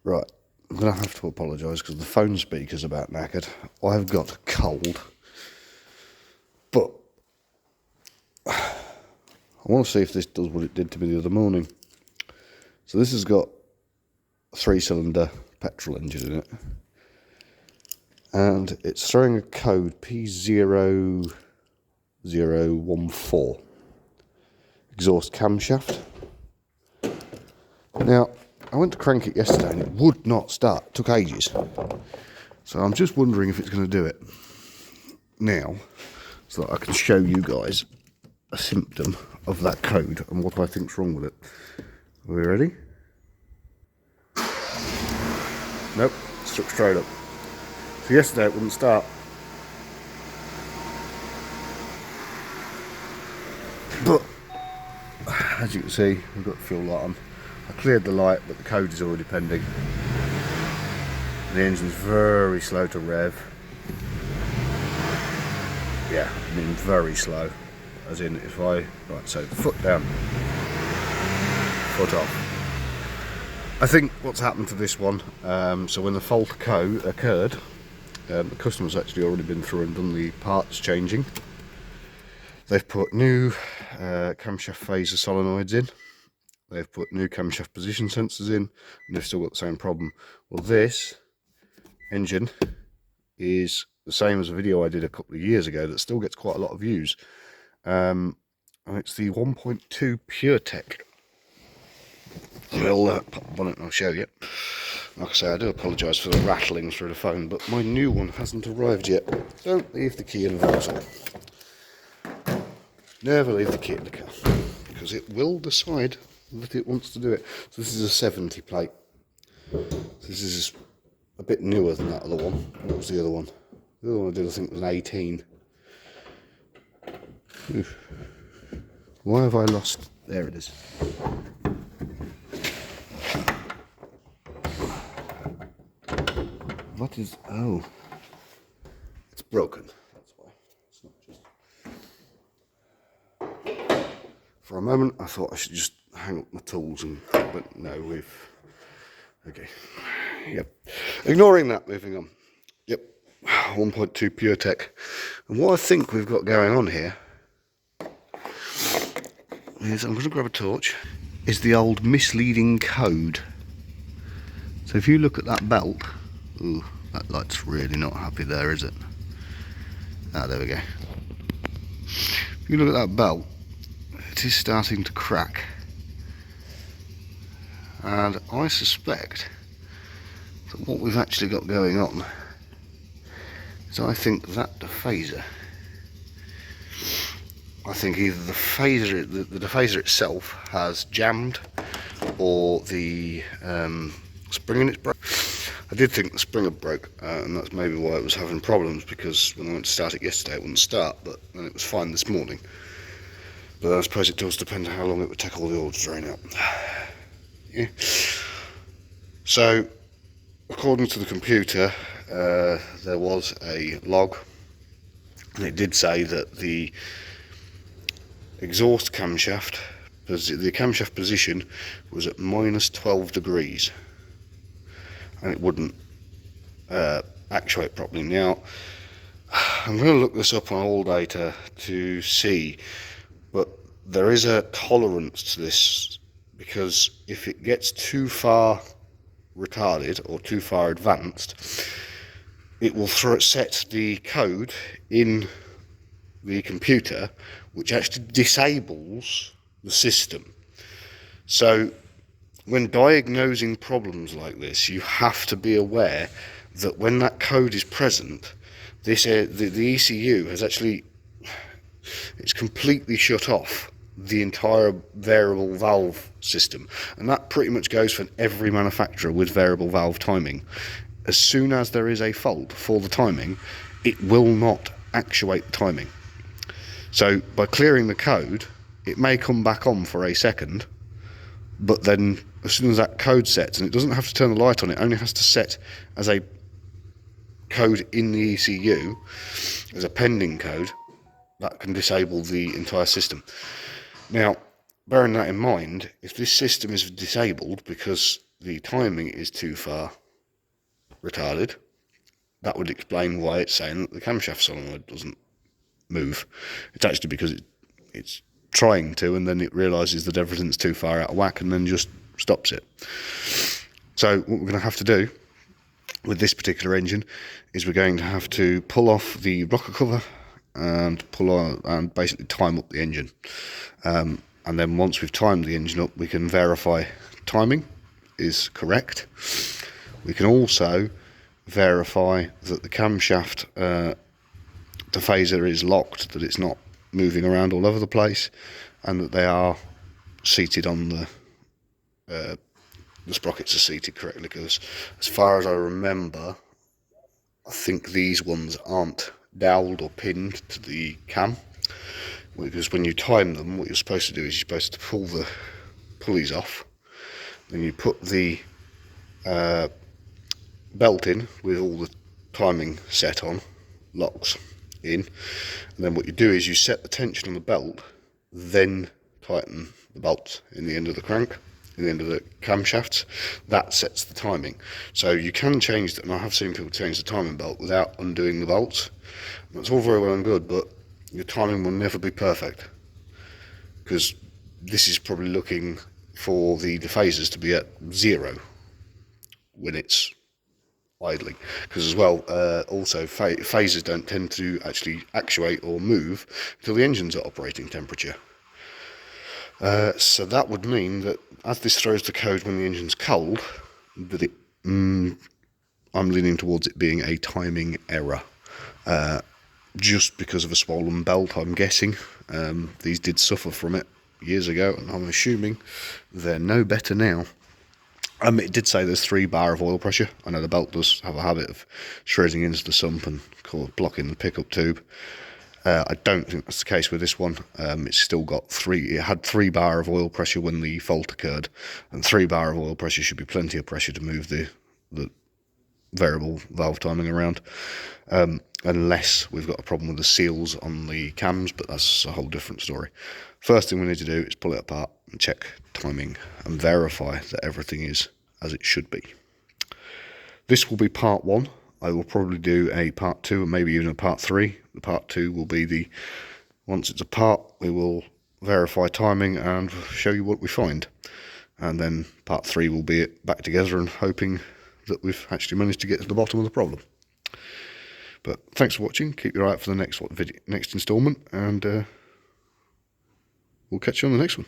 Right, I'm going to have to apologise because the phone speaker's about knackered. I've got a cold. But I want to see if this does what it did to me the other morning. So this has got a 3-cylinder petrol engine in it. And it's throwing a code p0014. Exhaust camshaft. Now, I went to crank it yesterday and it would not start. It took ages. So I'm just wondering if it's going to do it now, so that I can show you guys a symptom of that code and what I think's wrong with it. Are we ready? Nope, stuck straight up. So yesterday it wouldn't start. But as you can see, we've got the fuel light on. I cleared the light, but the code is already pending. The engine's very slow to rev. Yeah, I mean very slow. As in, if I, right, so foot down, foot off. I think what's happened to this one, so when the fault occurred, the customer's actually already been through and done the parts changing. They've put new camshaft phaser solenoids in. They've put new camshaft position sensors in, and they've still got the same problem. Well, this engine is the same as a video I did a couple of years ago that still gets quite a lot of views. And it's the 1.2 PureTech. So I'll pop the bonnet and I'll show you. Like I say, I do apologise for the rattling through the phone, but my new one hasn't arrived yet. Don't leave the key in the Vauxhall. Never leave the key in the car, because it will decide that it wants to do it. So this is a 70 plate. This is a bit newer than that other one. What was the other one? The other one I did, I think, was an 18. Oof. Why have I lost? There it is. What is? Oh, it's broken. That's why. It's not just. For a moment, I thought I should just hang up my tools, but no, we've. Okay. Yep. Ignoring that, moving on. Yep. 1.2 PureTech. And what I think we've got going on here is, I'm going to grab a torch, is the old misleading code. So if you look at that belt, ooh, that light's really not happy there, is it? Ah, there we go. If you look at that belt, it is starting to crack. And I suspect that what we've actually got going on is, I think that dephaser, I think either the dephaser itself has jammed, or the spring in its broke. I did think the spring had broke, and that's maybe why it was having problems, because when I went to start it yesterday it wouldn't start, but then it was fine this morning. But I suppose it does depend on how long it would take all the oil to drain out. Yeah. So, according to the computer, there was a log, and it did say that the exhaust camshaft, the camshaft position was at -12 degrees, and it wouldn't actuate properly. Now, I'm going to look this up on all data to see, but there is a tolerance to this, because if it gets too far retarded or too far advanced, it will set the code in the computer which actually disables the system. So when diagnosing problems like this, you have to be aware that when that code is present, this the ECU has actually, it's completely shut off the entire variable valve system, and that pretty much goes for every manufacturer with variable valve timing. As soon as there is a fault for the timing, it will not actuate the timing. So by clearing the code, it may come back on for a second, but then as soon as that code sets, and it doesn't have to turn the light on, it only has to set as a code in the ECU, as a pending code, that can disable the entire system. Now, bearing that in mind, if this system is disabled because the timing is too far retarded, that would explain why it's saying that the camshaft solenoid doesn't move. It's actually because it's trying to, and then it realises that everything's too far out of whack and then just stops it. So what we're going to have to do with this particular engine is we're going to have to pull off the rocker cover and pull on and basically time up the engine. And then once we've timed the engine up, we can verify timing is correct. We can also verify that the camshaft dephaser is locked, that it's not moving around all over the place, and that they are seated on the sprockets are seated correctly, because as far as I remember, I think these ones aren't dowelled or pinned to the cam, because when you time them, what you're supposed to do is you're supposed to pull the pulleys off, then you put the belt in with all the timing set on, locks in, and then what you do is you set the tension on the belt, then tighten the bolts in the end of the crank, in the end of the camshafts. That sets the timing. So you can change that, and I have seen people change the timing belt without undoing the bolts. That's all very well and good, but your timing will never be perfect, because this is probably looking for the dephasers to be at 0 when it's idling, because as well also phasers don't tend to actually actuate or move until the engine's at operating temperature. So that would mean that as this throws the code when the engine's cold, that I'm leaning towards it being a timing error, just because of a swollen belt, I'm guessing. These did suffer from it years ago, and I'm assuming they're no better now. It did say there's 3 bar of oil pressure. I know the belt does have a habit of shredding into the sump and blocking the pickup tube. I don't think that's the case with this one. It's still got 3. It had 3 bar of oil pressure when the fault occurred, and 3 bar of oil pressure should be plenty of pressure to move the variable valve timing around, unless we've got a problem with the seals on the cams, but that's a whole different story. First thing we need to do is pull it apart and check timing and verify that everything is as it should be. This will be part 1. I will probably do a part 2 and maybe even a part 3. The part 2 will be once it's apart, we will verify timing and show you what we find. And then part 3 will be it back together and hoping that we've actually managed to get to the bottom of the problem. But thanks for watching. Keep your eye out for the next instalment, and we'll catch you on the next one.